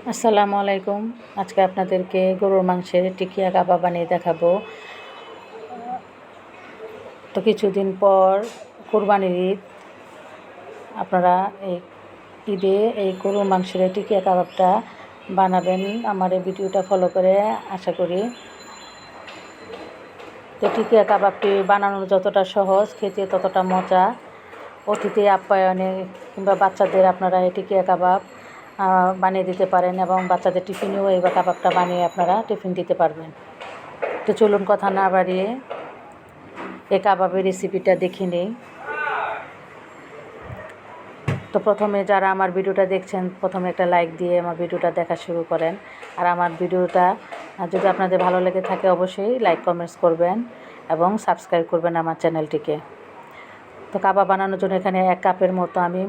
আসসালামু আলাইকুম। আজকে আপনাদেরকে গরুর মাংসের টিকিয়া কাবাব বানিয়ে দেখাবো। তো কিছুদিন পর কুরবানির ঈদ, আপনারা এই ঈদে এই গরুর মাংসের টিকিয়া কাবাবটা বানাবেন। আমার এই ভিডিওটা ফলো করে আশা করি। তো টিকিয়া কাবাবটি বানানো যতটা সহজ, খেতে ততটা মজা। অতিথি আপ্যায়নে কিংবা বাচ্চাদের আপনারা এই টিকিয়া কাবাব বানিয়ে দিতে পারেন এবং বাচ্চাদের টিফিনেও এই কাবাবটা বানিয়ে আপনারা টিফিন দিতে পারবেন। তো চলুন কথা না বাড়িয়ে এই কাবাবের রেসিপিটা দেখে নিই। তো প্রথমে যারা আমার ভিডিওটা দেখছেন, প্রথমে একটা লাইক দিয়ে আমার ভিডিওটা দেখা শুরু করেন। আর আমার ভিডিওটা যদি আপনাদের ভালো লেগে থাকে অবশ্যই লাইক কমেন্টস করবেন এবং সাবস্ক্রাইব করবেন আমার চ্যানেলটিকে। তো কাবাব বানানোর জন্য এখানে 1 কাপের মতো আমি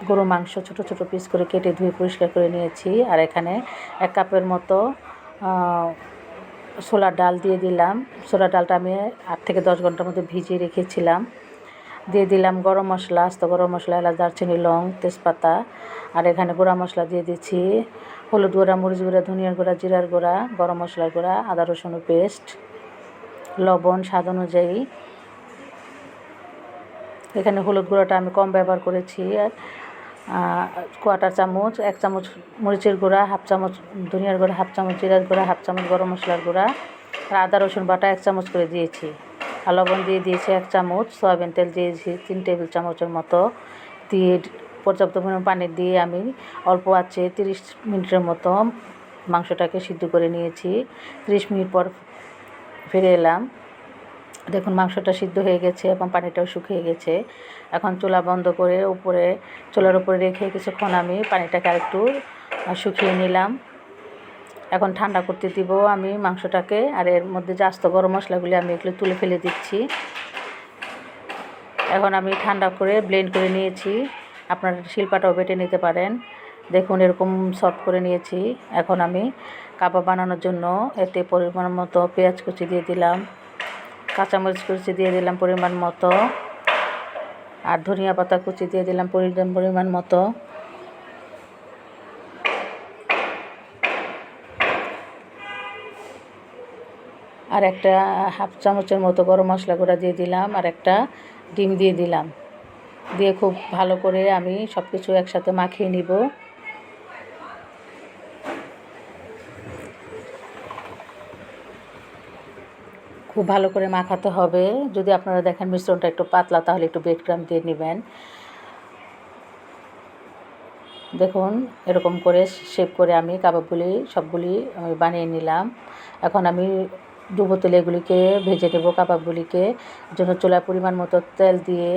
গরু মাংস ছোট ছোট পিস করে কেটে ধুয়ে পরিষ্কার করে নিয়েছি। আর এখানে 1 কাপের মতো ছোলার ডাল দিয়ে দিলাম। ছোলার ডালটা আমি 8 থেকে 10 ঘন্টার মধ্যে ভিজিয়ে রেখেছিলাম। দিয়ে দিলাম গরম মশলা, আস্ত গরম মশলা, এলাচ, দারচিনি, লং, তেজপাতা। আর এখানে গুঁড়া মশলা দিয়ে দিচ্ছি হলুদ গুঁড়া, মরিচ গুঁড়া, ধনিয়ার গুঁড়া, জিরার গুঁড়া, গরম মশলার গুঁড়া, আদা রসুনের পেস্ট, লবণ স্বাদ অনুযায়ী। এখানে হলুদ গুঁড়াটা আমি কম ব্যবহার করেছি, 1/4 চামচ, 1 চামচ মরিচের গুঁড়া, 1/2 চামচ ধনিয়ার গুঁড়া, 1/2 চামচ জিরার গুঁড়া, 1/2 চামচ গরম মশলার গুঁড়া, আর আদা রসুন বাটা 1 চামচ করে দিয়েছি। আর লবণ দিয়ে দিয়েছি 1 চামচ, সয়াবিন তেল দিয়েছি 3 টেবিল চামচের মতো। দিয়ে পর্যাপ্ত পরিমাণ পানি দিয়ে আমি অল্প আঁচে 30 মিনিটের মতো মাংসটাকে সিদ্ধ করে নিয়েছি। 30 মিনিট পর ফিরে এলাম। দেখুন মাংসটা সিদ্ধ হয়ে গেছে এবং পানিটাও শুকিয়ে গেছে। এখন চুলা বন্ধ করে চুলার উপরে রেখে কিছুক্ষণ আমি পানিটাকে আরেকটু শুকিয়ে নিলাম। এখন ঠান্ডা করতে দিব আমি মাংসটাকে। আর এর মধ্যে যে আস্ত গরম মশলাগুলি আমি এগুলো তুলে ফেলে দিচ্ছি। এখন আমি ঠান্ডা করে ব্লেন্ড করে নিয়েছি। আপনারা শিলপাটাও বেটে নিতে পারেন। দেখুন এরকম সফট করে নিয়েছি। এখন আমি কাবাব বানানোর জন্য এতে পরিমাণ মতো পেঁয়াজ কুচি দিয়ে দিলাম, কাঁচামরিচ কুচি দিয়ে দিলাম পরিমাণ মতো, আর ধনিয়া পাতা কুচি দিয়ে দিলাম পরিমাণ মতো। আর একটা 1/2 চামচের মতো গরম মশলা গুঁড়া দিয়ে দিলাম, আর একটা ডিম দিয়ে দিলাম। দিয়ে খুব ভালো করে আমি সব কিছু একসাথে মাখিয়ে নিব। খুব ভালো করে মাখাতে হবে। যদি আপনারা দেখেন মিশ্রণটা একটু পাতলা, তাহলে একটু ব্রেড ক্রাম্ব দিয়ে নেবেন। দেখুন এরকম করে শেপ করে আমি কাবাবগুলি সবগুলি আমি বানিয়ে নিলাম। এখন আমি ডুবো তেলে এগুলিকে ভেজে নেব। কাবাবগুলিকে জন্য চুলায় পরিমাণ মতো তেল দিয়ে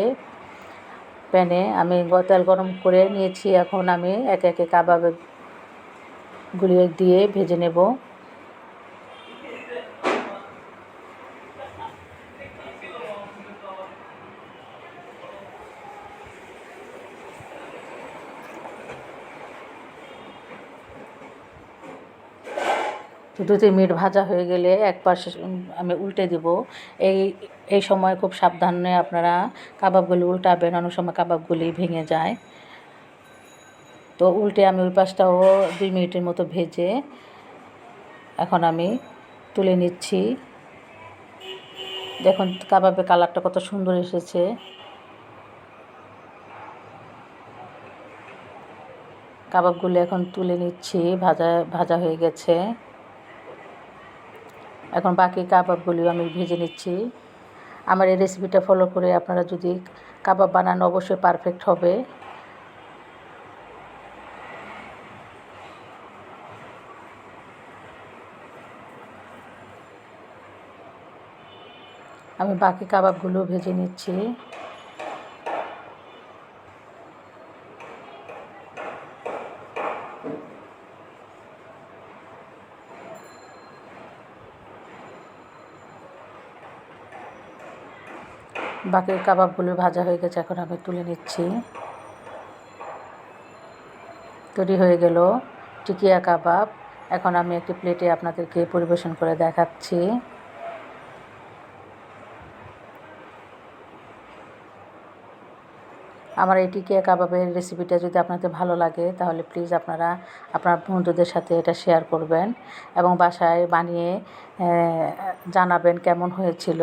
প্যানে আমি তেল গরম করে নিয়েছি। এখন আমি একে একে কাবাবগুলি দিয়ে ভেজে নেব। তো 2-3 মিনিট ভাজা হয়ে গেলে এক পাশে আমি উল্টে দেব। এই সময় খুব সাবধানে আপনারা কাবাবগুলি উল্টাবেন, অনেক সময় কাবাবগুলি ভেঙে যায়। তো উল্টে আমি ওই পাশটাও 2 মিনিটের মতো ভেজে এখন আমি তুলে নিচ্ছি। দেখুন কাবাবের কালারটা কত সুন্দর এসেছে। কাবাবগুলি এখন তুলে নিচ্ছি, ভাজা হয়ে গেছে। এখন বাকি কাবাবগুলিও আমি ভেজে নিচ্ছি। আমার এই রেসিপিটা ফলো করে আপনারা যদি কাবাব বানান অবশ্যই পারফেক্ট হবে। আমি বাকি কাবাবগুলো ভেজে নিচ্ছি। বাকি কাবাবগুলো ভাজা হয়ে গেছে, এখন আমি তুলে নিচ্ছি। তৈরি হয়ে গেল টিকিয়া কাবাব। এখন আমি একটি প্লেটে আপনাদেরকে পরিবেশন করে দেখাচ্ছি। আমার এই টিকিয়া কাবাবের রেসিপিটা যদি আপনাদের ভালো লাগে তাহলে প্লিজ আপনারা আপনার বন্ধুদের সাথে এটা শেয়ার করবেন এবং বাসায় বানিয়ে জানাবেন কেমন হয়েছিল।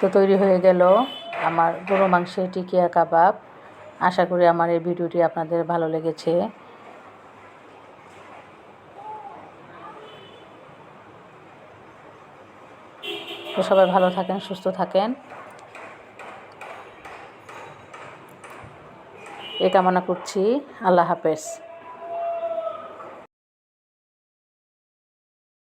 তো তৈরি হয়ে গেল আমার গরু মাংসের টিকিয়া কাবাব। আশা করি আমার এই ভিডিওটি আপনাদের ভালো লেগেছে। তো সবাই ভালো থাকেন, সুস্থ থাকেন এই কামনা করছি। আল্লাহ হাফেজ।